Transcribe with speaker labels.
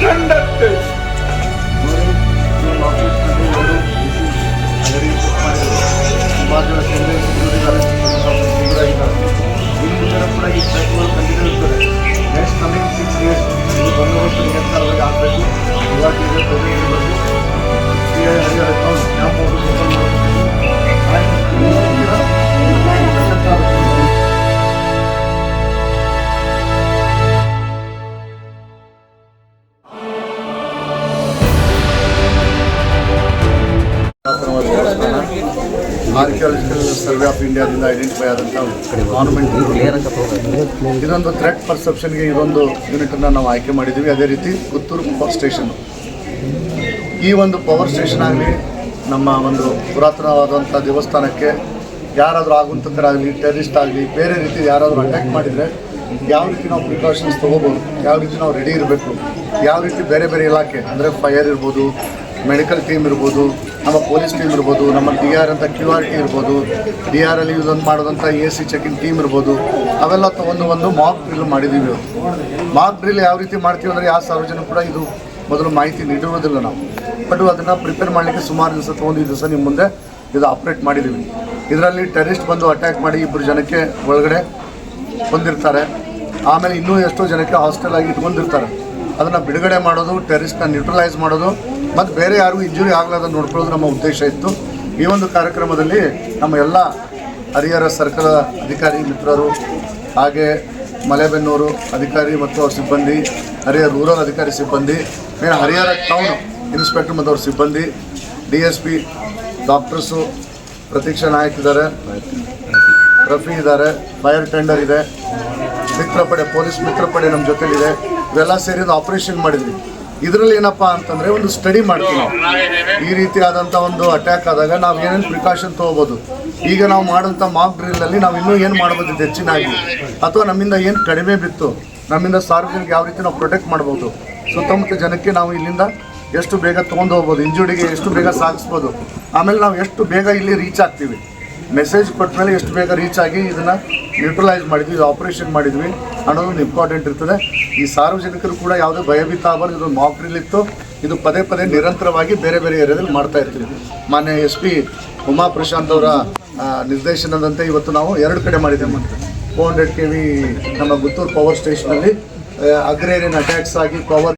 Speaker 1: conducted.
Speaker 2: Next coming 6 years, archaeological survey of ಇಂಡಿಯಾದಿಂದ identify ಆದಂಥ monument ಇದೊಂದು ಥ್ರೆಟ್ ಪರ್ಸೆಪ್ಷನ್ಗೆ ಇದೊಂದು ಯೂನಿಟನ್ನು ನಾವು ಆಯ್ಕೆ ಮಾಡಿದ್ದೀವಿ. ಅದೇ ರೀತಿ ಪುತ್ತೂರು ಪವರ್ ಸ್ಟೇಷನ್, ಈ ಒಂದು ಪವರ್ ಸ್ಟೇಷನ್ ಆಗಲಿ ನಮ್ಮ ಒಂದು ಪುರಾತನವಾದಂಥ ದೇವಸ್ಥಾನಕ್ಕೆ ಯಾರಾದರೂ ಆಗುಂತಕರಾಗಲಿ, ಟೆರರಿಸ್ಟ್ ಆಗಲಿ, ಬೇರೆ ರೀತಿ ಯಾರಾದರೂ ಅಟ್ಯಾಕ್ ಮಾಡಿದರೆ ಯಾವ ರೀತಿ ನಾವು ಪ್ರಿಕಾಷನ್ಸ್ ತೊಗೋಬೋದು, ಯಾವ ರೀತಿ ನಾವು ರೆಡಿ ಇರಬೇಕು, ಯಾವ ರೀತಿ ಬೇರೆ ಬೇರೆ ಇಲಾಖೆ ಅಂದರೆ ಫೈರ್ ಇರ್ಬೋದು, ಮೆಡಿಕಲ್ ಟೀಮ್ ಇರ್ಬೋದು, ನಮ್ಮ ಪೊಲೀಸ್ ಟೀಮ್ ಇರ್ಬೋದು, ನಮ್ಮ DRR ಅಂತ QRT ಇರ್ಬೋದು, DRR ಅಲ್ಲಿ ಯೂಸ್ ಮಾಡೋದಂಥ AC ಚೆಕಿಂಗ್ ಟೀಮ್ ಇರ್ಬೋದು, ಅವೆಲ್ಲ ತೊಗೊಂಡು ಒಂದು ಮಾಕ್ ಡ್ರಿಲ್ ಮಾಡಿದ್ದೀವಿ. ಮಾಕ್ ಡ್ರಿಲ್ ಯಾವ ರೀತಿ ಮಾಡ್ತೀವಿ ಅಂದರೆ ಯಾವ ಸಾರ್ವಜನಿಕ ಕೂಡ ಇದು ಮೊದಲು ಮಾಹಿತಿ ನೀಡಿರುವುದಿಲ್ಲ ನಾವು, ಬಟ್ ಅದನ್ನು ಪ್ರಿಪೇರ್ ಮಾಡಲಿಕ್ಕೆ ಸುಮಾರು ದಿವಸ ತೊಗೊಂಡು ಈ ದಿವಸ ನಿಮ್ಮ ಮುಂದೆ ಇದು ಆಪ್ರೇಟ್ ಮಾಡಿದ್ದೀವಿ. ಇದರಲ್ಲಿ ಟೆರರಿಸ್ಟ್ ಬಂದು ಅಟ್ಯಾಕ್ ಮಾಡಿ 2 ಜನಕ್ಕೆ ಒಳಗಡೆ ಹೊಂದಿರ್ತಾರೆ, ಆಮೇಲೆ ಇನ್ನೂ ಎಷ್ಟೋ ಜನಕ್ಕೆ ಹಾಸ್ಟೆಲ್ ಆಗಿ ಇಟ್ಕೊಂಡಿರ್ತಾರೆ. ಅದನ್ನು ಬಿಡುಗಡೆ ಮಾಡೋದು, ಟೆರರಿಸ್ಟ್ನ ನ್ಯೂಟ್ರಲೈಸ್ ಮಾಡೋದು ಮತ್ತು ಬೇರೆ ಯಾರಿಗೂ ಇಂಜುರಿ ಆಗಲಾರ್ದಂಗೆ ನೋಡ್ಕೊಳ್ಳೋದು ನಮ್ಮ ಉದ್ದೇಶ ಇತ್ತು. ಈ ಒಂದು ಕಾರ್ಯಕ್ರಮದಲ್ಲಿ ನಮ್ಮ ಎಲ್ಲ ಹರಿಹರ ಸರ್ಕಲ್ ಅಧಿಕಾರಿ ಮಿತ್ರರು, ಹಾಗೆ ಮಲೆಬೆನ್ನೂರು ಅಧಿಕಾರಿ ಮತ್ತು ಅವ್ರ ಸಿಬ್ಬಂದಿ, ಹರಿಹರ ರೂರಲ್ ಅಧಿಕಾರಿ ಸಿಬ್ಬಂದಿ, ಮೇನ್ ಹರಿಹರ ಟೌನ್ ಇನ್ಸ್ಪೆಕ್ಟರ್ ಮತ್ತು ಅವ್ರ ಸಿಬ್ಬಂದಿ, DSP, ಡಾಕ್ಟರ್ಸು, ಪ್ರತೀಕ್ಷಾ ನಾಯಕ್ ಇದ್ದಾರೆ, ರಫಿ ಇದ್ದಾರೆ, ಫೈರ್ ಟೆಂಡರ್ ಇದೆ, ಮಿತ್ರಪಡೆ, ಪೊಲೀಸ್ ಮಿತ್ರಪಡೆ ನಮ್ಮ ಜೊತೆಲಿದೆ. ಇವೆಲ್ಲ ಸೇರಿ ಒಂದು ಆಪರೇಷನ್ ಮಾಡಿದ್ವಿ. ಇದರಲ್ಲಿ ಏನಪ್ಪ ಅಂತಂದರೆ ಒಂದು ಸ್ಟಡಿ ಮಾಡ್ತೀವಿ ನಾವು. ಈ ರೀತಿಯಾದಂಥ ಒಂದು ಅಟ್ಯಾಕ್ ಆದಾಗ ನಾವು ಏನೇನು ಪ್ರಿಕಾಷನ್ ತೊಗೋಬೋದು, ಈಗ ನಾವು ಮಾಡೋಂಥ ಮಾಕ್ ಡ್ರಿಲ್ಲಲ್ಲಿ ನಾವು ಇನ್ನೂ ಏನು ಮಾಡ್ಬೋದು ಹೆಚ್ಚಿನಾಗಿ, ಅಥವಾ ನಮ್ಮಿಂದ ಏನು ಕಡಿಮೆ ಬಿತ್ತು, ನಮ್ಮಿಂದ ಸಾರ್ವಜನಿಕ ಯಾವ ರೀತಿ ನಾವು ಪ್ರೊಟೆಕ್ಟ್ ಮಾಡ್ಬೋದು, ಸುತ್ತಮುತ್ತ ಜನಕ್ಕೆ ನಾವು ಇಲ್ಲಿಂದ ಎಷ್ಟು ಬೇಗ ತೊಗೊಂಡು ಹೋಗ್ಬೋದು, ಇಂಜುರಿಗೆ ಎಷ್ಟು ಬೇಗ ಸಾಗಿಸ್ಬೋದು, ಆಮೇಲೆ ನಾವು ಎಷ್ಟು ಬೇಗ ಇಲ್ಲಿ ರೀಚ್ ಆಗ್ತೀವಿ, ಮೆಸೇಜ್ ಕೊಟ್ಟ ಮೇಲೆ ಎಷ್ಟು ಬೇಗ ರೀಚ್ ಆಗಿ ಇದನ್ನು ನ್ಯೂಟ್ರಲೈಸ್ ಮಾಡಿದ್ವಿ, ಇದು ಆಪರೇಷನ್ ಮಾಡಿದ್ವಿ ಅನ್ನೋದೊಂದು ಇಂಪಾರ್ಟೆಂಟ್ ಇರ್ತದೆ. ಈ ಸಾರ್ವಜನಿಕರು ಕೂಡ ಯಾವುದೇ ಭಯಭೀತ ಆಗಬಾರ್ದು. ಇದು ಮಾಕ್ ಡ್ರಿಲ್ ಇತ್ತು, ಇದು ಪದೇ ಪದೇ ನಿರಂತರವಾಗಿ ಬೇರೆ ಬೇರೆ ಏರಿಯಾದಲ್ಲಿ ಮಾಡ್ತಾ ಇರ್ತೀವಿ. ಮಾನ್ಯ SP ಉಮಾ ಪ್ರಶಾಂತ್ ಅವರ ನಿರ್ದೇಶನದಂತೆ ಇವತ್ತು ನಾವು 2 ಕಡೆ ಮಾಡಿದ್ದೇವೆ. 400 kV ನಮ್ಮ ಗುತ್ತೂರು ಪವರ್ ಸ್ಟೇಷನಲ್ಲಿ ಅಗ್ರೇರಿಯನ್ ಅಟ್ಯಾಕ್ಸ್ ಆಗಿ ಪವರ್